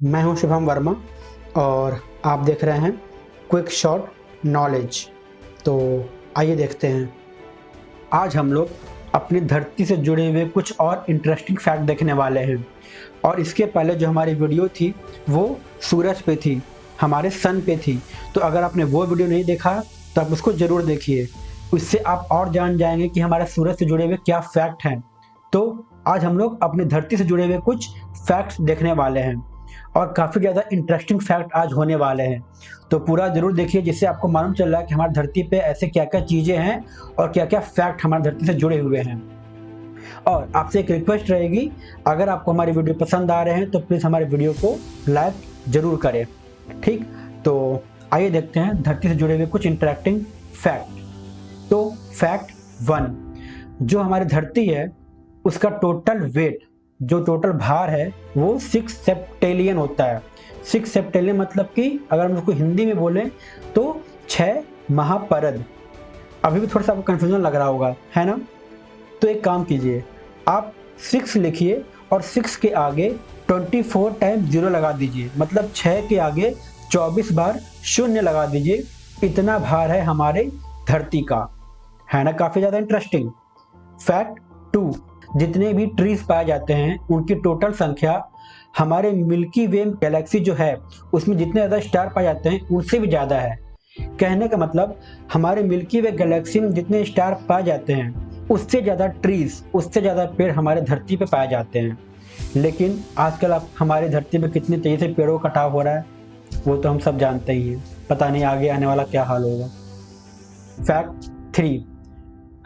मैं हूं शुभम वर्मा और आप देख रहे हैं क्विक शॉर्ट नॉलेज। तो आइए देखते हैं। आज हम लोग अपनी धरती से जुड़े हुए कुछ और इंटरेस्टिंग फैक्ट देखने वाले हैं। और इसके पहले जो हमारी वीडियो थी वो सूरज पे थी, हमारे सन पे थी। तो अगर आपने वो वीडियो नहीं देखा तो आप उसको ज़रूर देखिए। उससे आप और जान जाएंगे कि हमारे सूरज से जुड़े हुए क्या फैक्ट हैं। तो आज हम लोग अपनी धरती से जुड़े हुए कुछ फैक्ट्स देखने वाले हैं और काफ़ी ज़्यादा इंटरेस्टिंग फैक्ट आज होने वाले हैं। तो पूरा ज़रूर देखिए, जिससे आपको मालूम चल रहा है कि हमारी धरती पे ऐसे क्या क्या चीज़ें हैं और क्या क्या फैक्ट हमारी धरती से जुड़े हुए हैं। और आपसे एक रिक्वेस्ट रहेगी, अगर आपको हमारी वीडियो पसंद आ रहे हैं तो प्लीज़ हमारे वीडियो को लाइक ज़रूर करें। ठीक, तो आइए देखते हैं धरती से जुड़े हुए कुछ इंटरेक्टिंग फैक्ट। तो फैक्ट 1, जो हमारी धरती है उसका टोटल वेट, जो टोटल भार है वो 6 सेप्टेलियन होता है। 6 सेप्टेलियन मतलब कि अगर हम उसको हिंदी में बोलें तो 6 महापरद। अभी भी थोड़ा सा आपको कन्फ्यूजन लग रहा होगा, है ना? तो एक काम कीजिए, आप 6 लिखिए और 6 के आगे 24 टाइम 0 लगा दीजिए, मतलब 6 के आगे 24 बार शून्य लगा दीजिए। इतना भार है हमारे धरती का, है ना? काफ़ी ज़्यादा इंटरेस्टिंग। फैक्ट 2, जितने भी ट्रीज पाए जाते हैं उनकी टोटल संख्या हमारे मिल्की वे गैलेक्सी जो है उसमें जितने ज़्यादा स्टार पाए जाते हैं उनसे भी ज़्यादा है। कहने का मतलब हमारे मिल्की वे गैलेक्सी में जितने स्टार पाए जाते हैं उससे ज़्यादा ट्रीज, उससे ज़्यादा पेड़ हमारे धरती पे पाए जाते हैं। लेकिन आजकल आप हमारी धरती पे कितने तेज़ी से पेड़ों का कटाव हो रहा है वो तो हम सब जानते ही हैं। पता नहीं आगे आने वाला क्या हाल होगा। फैक्ट 3,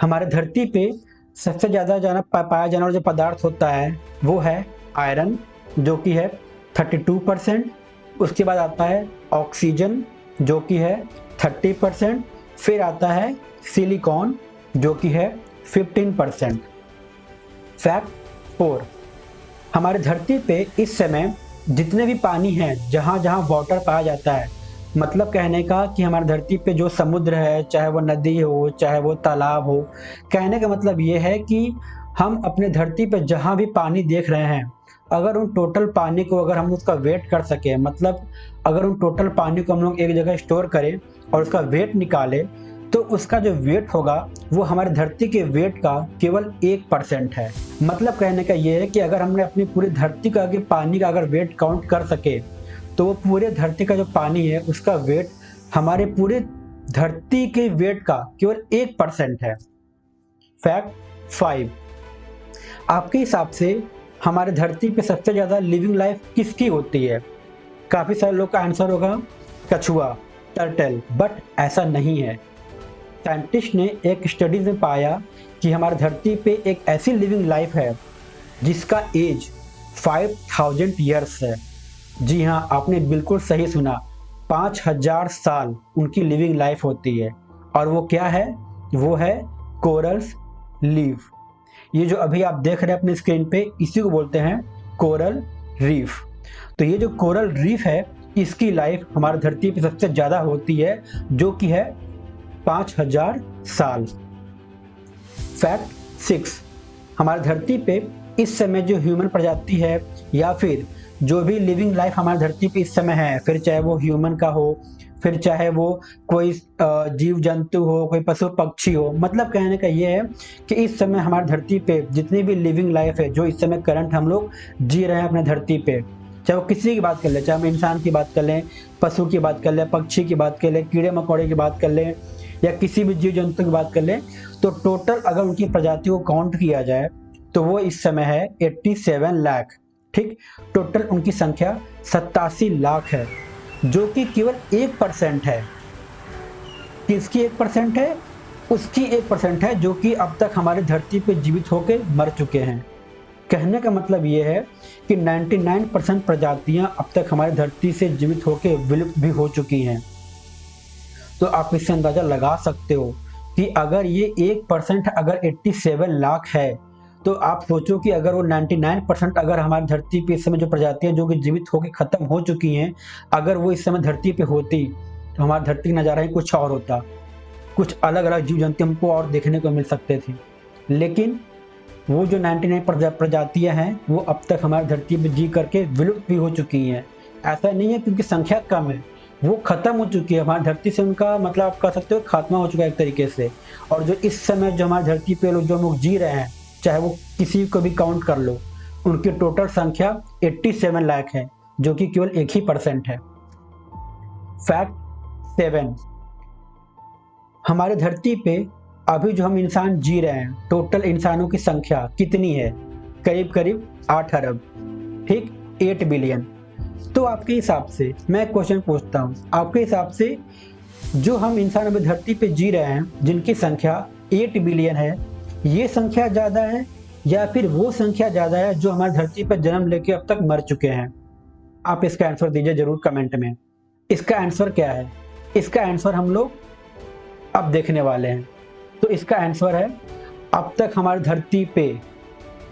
हमारे धरती पे सबसे ज़्यादा पाया जाने वाला जो पदार्थ होता है वो है आयरन, जो कि है 32%। उसके बाद आता है ऑक्सीजन जो कि है 30%। फिर आता है सिलिकॉन जो कि है 15%। फैक्ट 4, हमारे धरती पे इस समय जितने भी पानी है, जहाँ जहाँ वाटर पाया जाता है, मतलब कहने का कि हमारी धरती पे जो समुद्र है, चाहे वो नदी हो चाहे वो तालाब हो, कहने का मतलब ये है कि हम अपने धरती पे जहाँ भी पानी देख रहे हैं, अगर उन टोटल पानी को अगर हम उसका वेट कर सकें, मतलब अगर उन टोटल पानी को हम लोग एक जगह स्टोर करें और उसका वेट निकालें, तो उसका जो वेट होगा वो हमारी धरती के वेट का केवल 1% है। मतलब कहने का ये है कि अगर हमने अपनी पूरी धरती का पानी का अगर वेट काउंट कर सके तो वो पूरे धरती का जो पानी है उसका वेट हमारे पूरे धरती के वेट का केवल 1% है। फैक्ट 5, आपके हिसाब से हमारे धरती पे सबसे ज़्यादा लिविंग लाइफ किसकी होती है? काफ़ी सारे लोग का आंसर होगा कछुआ, टर्टल, बट ऐसा नहीं है। साइंटिस्ट ने एक स्टडी में पाया कि हमारी धरती पे एक ऐसी लिविंग लाइफ है जिसका एज 5000 ईयर्स है। जी हाँ, आपने बिल्कुल सही सुना, 5000 साल उनकी लिविंग लाइफ होती है। और वो क्या है? वो है कोरल्स लीफ। ये जो अभी आप देख रहे हैं अपने स्क्रीन पे, इसी को बोलते हैं कोरल रीफ। तो ये जो कोरल रीफ है इसकी लाइफ हमारी धरती पे सबसे ज़्यादा होती है, जो कि है 5000 साल। फैक्ट 6, हमारी धरती पे इस समय जो ह्यूमन प्रजाति है या फिर जो भी लिविंग लाइफ हमारी धरती पे इस समय है, फिर चाहे वो ह्यूमन का हो, फिर चाहे वो कोई जीव जंतु हो, कोई पशु पक्षी हो, मतलब कहने का ये है कि इस समय हमारी धरती पे जितनी भी लिविंग लाइफ है, जो इस समय करंट हम लोग जी रहे हैं अपने धरती पे, चाहे वो किसी की बात कर ले, चाहे हम इंसान की बात कर लें, पशु की बात कर लें, पक्षी की बात कर लें, कीड़े मकोड़े की बात कर लें, या किसी भी जीव जंतु की बात कर लें, तो टोटल अगर उनकी प्रजाति को काउंट किया जाए तो वो इस समय है 87 लाख। ठीक, टोटल उनकी संख्या 87 लाख है, जो कि केवल 1% है। किसकी 1% है? उसकी 1% है जो कि अब तक हमारी धरती पे जीवित होकर मर चुके हैं। कहने का मतलब ये है कि 99% प्रजातियां अब तक हमारी धरती से जीवित होकर विलुप्त भी हो चुकी हैं। तो आप इससे अंदाजा लगा सकते हो कि अगर ये 1% अगर 87 लाख है, तो आप सोचो कि अगर वो 99% अगर हमारी धरती पे इस समय जो प्रजातियां जो कि जीवित होकर खत्म हो चुकी हैं, अगर वो इस समय धरती पे होती तो हमारी धरती का नज़ारा ही कुछ और होता, कुछ अलग अलग जीव जंतु हमको और देखने को मिल सकते थे। लेकिन वो जो 99 प्रजातियां हैं वो अब तक हमारी धरती पे जी करके विलुप्त भी हो चुकी हैं, ऐसा नहीं है क्योंकि संख्या कम है, वो खत्म हो चुकी है हमारी धरती से, उनका मतलब आप कह सकते हो खात्मा हो चुका है एक तरीके से। और जो इस समय जो हमारी धरती पे लोग जो लोग जी रहे हैं, चाहे वो किसी को भी काउंट कर लो, उनकी टोटल संख्या 87 लाख है, जो कि केवल 1% है। फैक्ट 7, हमारे धरती पे अभी जो हम इंसान जी रहे हैं, टोटल इंसानों की संख्या कितनी है? करीब करीब 8 अरब, ठीक, 8 बिलियन। तो आपके हिसाब से मैं एक क्वेश्चन पूछता हूँ, आपके हिसाब से जो हम इंसान अभी धरती पे जी रहे हैं, जिनकी संख्या 8 बिलियन है, ये संख्या ज़्यादा है या फिर वो संख्या ज़्यादा है जो हमारी धरती पर जन्म लेके अब तक मर चुके हैं? आप इसका आंसर दीजिए जरूर कमेंट में। इसका आंसर क्या है? इसका आंसर हम लोग अब देखने वाले हैं। तो इसका आंसर है, अब तक हमारी धरती पे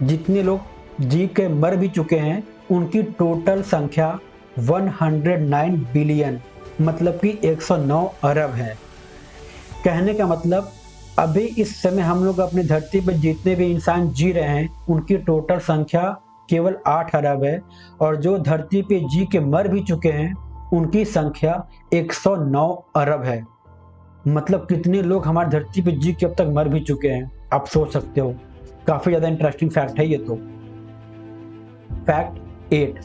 जितने लोग जी के मर भी चुके हैं, उनकी टोटल संख्या 109 बिलियन, मतलब कि 109 अरब है। कहने का मतलब अभी इस समय हम लोग अपनी धरती पर जितने भी इंसान जी रहे हैं, उनकी टोटल संख्या केवल 8 अरब है, और जो धरती पे जी के मर भी चुके हैं, उनकी संख्या 109 अरब है। मतलब कितने लोग हमारी धरती पे जी के अब तक मर भी चुके हैं, आप सोच सकते हो। काफी ज्यादा इंटरेस्टिंग फैक्ट है ये तो। फैक्ट 8,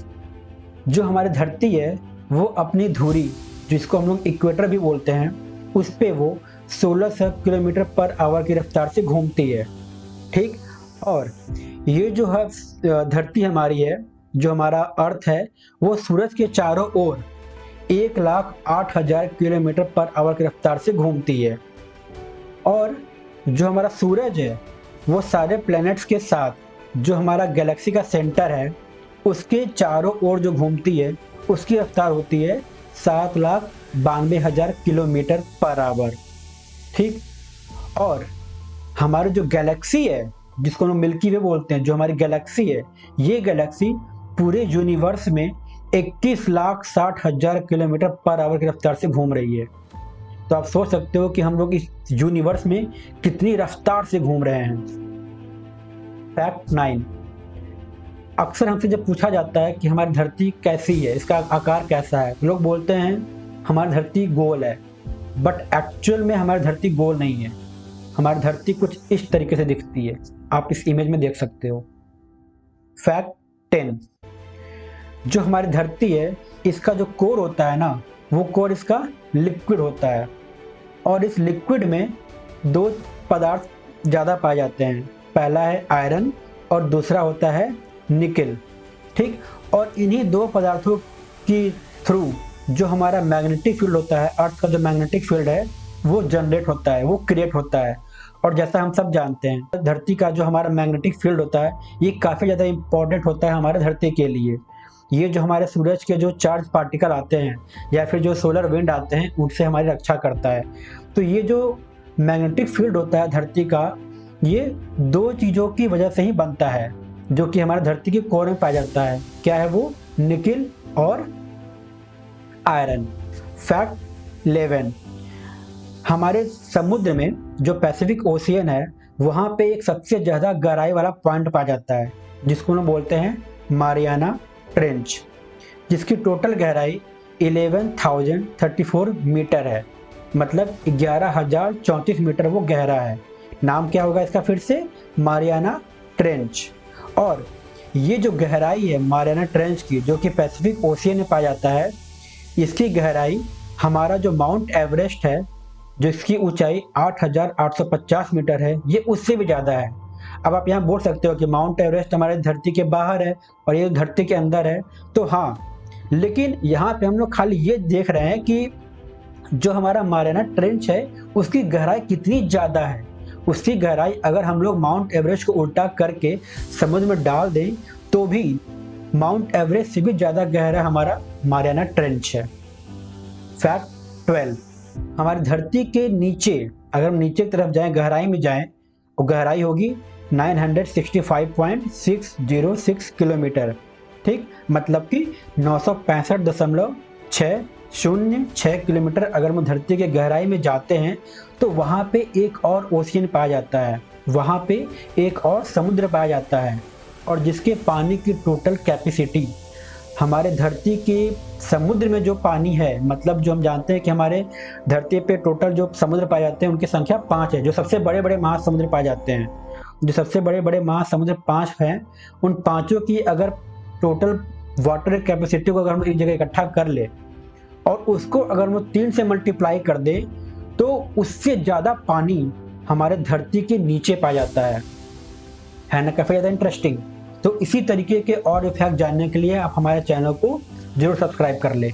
जो हमारी धरती है वो अपनी धुरी, जिसको हम लोग इक्वेटर भी बोलते हैं, उस पे वो 1600 किलोमीटर पर आवर की रफ्तार से घूमती है, ठीक। और ये जो है धरती हमारी है, जो हमारा अर्थ है, वो सूरज के चारों ओर 1,08,000 किलोमीटर पर आवर की रफ्तार से घूमती है। और जो हमारा सूरज है, वो सारे प्लैनेट्स के साथ जो हमारा गैलेक्सी का सेंटर है, उसके चारों ओर जो घूमती है, उसकी रफ्तार होती है 7,92,000 किलोमीटर पर आवर, ठीक। और हमारी जो गैलेक्सी है, जिसको हम मिल्की वे बोलते हैं, जो हमारी गैलेक्सी है, ये गैलेक्सी पूरे यूनिवर्स में 21,60,000 किलोमीटर पर आवर की रफ्तार से घूम रही है। तो आप सोच सकते हो कि हम लोग इस यूनिवर्स में कितनी रफ्तार से घूम रहे हैं। फैक्ट 9, अक्सर हमसे जब पूछा जाता है कि हमारी धरती कैसी है, इसका आकार कैसा है, लोग बोलते हैं हमारी धरती गोल है, बट एक्चुअल में हमारी धरती गोल नहीं है। हमारी धरती कुछ इस तरीके से दिखती है, आप इस इमेज में देख सकते हो। फैक्ट 10, जो हमारी धरती है, इसका जो कोर होता है ना, वो कोर इसका लिक्विड होता है, और इस लिक्विड में 2 पदार्थ ज़्यादा पाए जाते हैं। पहला है आयरन और दूसरा होता है निकेल, ठीक। और इन्हीं 2 पदार्थों की थ्रू जो हमारा मैग्नेटिक फील्ड होता है, अर्थ का जो मैग्नेटिक फील्ड है, वो जनरेट होता है, वो क्रिएट होता है। और जैसा हम सब जानते हैं, धरती का जो हमारा मैग्नेटिक फील्ड होता है, ये काफ़ी ज़्यादा इंपॉर्टेंट होता है हमारे धरती के लिए। ये जो हमारे सूरज के जो चार्ज पार्टिकल आते हैं या फिर जो सोलर विंड आते हैं, उनसे हमारी रक्षा करता है। तो ये जो मैग्नेटिक फील्ड होता है धरती का, ये 2 चीज़ों की वजह से ही बनता है, जो कि हमारे धरती के कोर में पाया जाता है। क्या है वो? निकेल और आयरन। फैक्ट 11, हमारे समुद्र में जो पैसिफिक ओशियन है, वहाँ पे एक सबसे ज़्यादा गहराई वाला पॉइंट पाया जाता है, जिसको हम बोलते हैं मारियाना ट्रेंच, जिसकी टोटल गहराई 11,034 मीटर है, मतलब 11,034 मीटर वो गहरा है। नाम क्या होगा इसका फिर से? Mariana trench. और ये जो गहराई है मारियाना ट्रेंच की, जो कि पैसिफिक ओशियन में पाया जाता है, इसकी गहराई हमारा जो माउंट एवरेस्ट है, जो इसकी ऊंचाई 8,850 मीटर है, ये उससे भी ज़्यादा है। अब आप यहाँ बोल सकते हो कि माउंट एवरेस्ट हमारे धरती के बाहर है और ये धरती के अंदर है, तो हाँ, लेकिन यहाँ पे हम लोग खाली ये देख रहे हैं कि जो हमारा मारियाना ट्रेंच है, उसकी गहराई कितनी ज़्यादा है। उसकी गहराई अगर हम लोग माउंट एवरेस्ट को उल्टा करके समुद्र में डाल दें, तो भी माउंट एवरेस्ट से भी ज़्यादा गहरा हमारा मारियाना ट्रेंच है। फैक्ट 12, हमारी धरती के नीचे, अगर हम नीचे की तरफ जाएं, गहराई में जाएं, वो गहराई होगी 965.606 किलोमीटर, ठीक। मतलब कि 965.606 किलोमीटर अगर हम धरती के गहराई में जाते हैं, तो वहाँ पे एक और ओशियन पाया जाता है, वहाँ पे एक और समुद्र पाया जाता है, और जिसके पानी की टोटल कैपेसिटी हमारे धरती के समुद्र में जो पानी है, मतलब जो हम जानते हैं कि हमारे धरती पे टोटल जो समुद्र पाए जाते हैं उनकी संख्या 5 है। जो सबसे बड़े-बड़े महासमुद्र पाए जाते हैं, जो सबसे बड़े-बड़े महासमुद्र 5 हैं, उन पाँचों की अगर टोटल वाटर कैपेसिटी को अगर हम एक जगह इकट्ठा कर लें और उसको अगर हम 3 से मल्टीप्लाई कर दें, तो उससे ज़्यादा पानी हमारे धरती के नीचे पाया जाता है ना? काफ़ी ज़्यादा इंटरेस्टिंग। तो इसी तरीके के और फैक्ट जानने के लिए आप हमारे चैनल को ज़रूर सब्सक्राइब कर लें।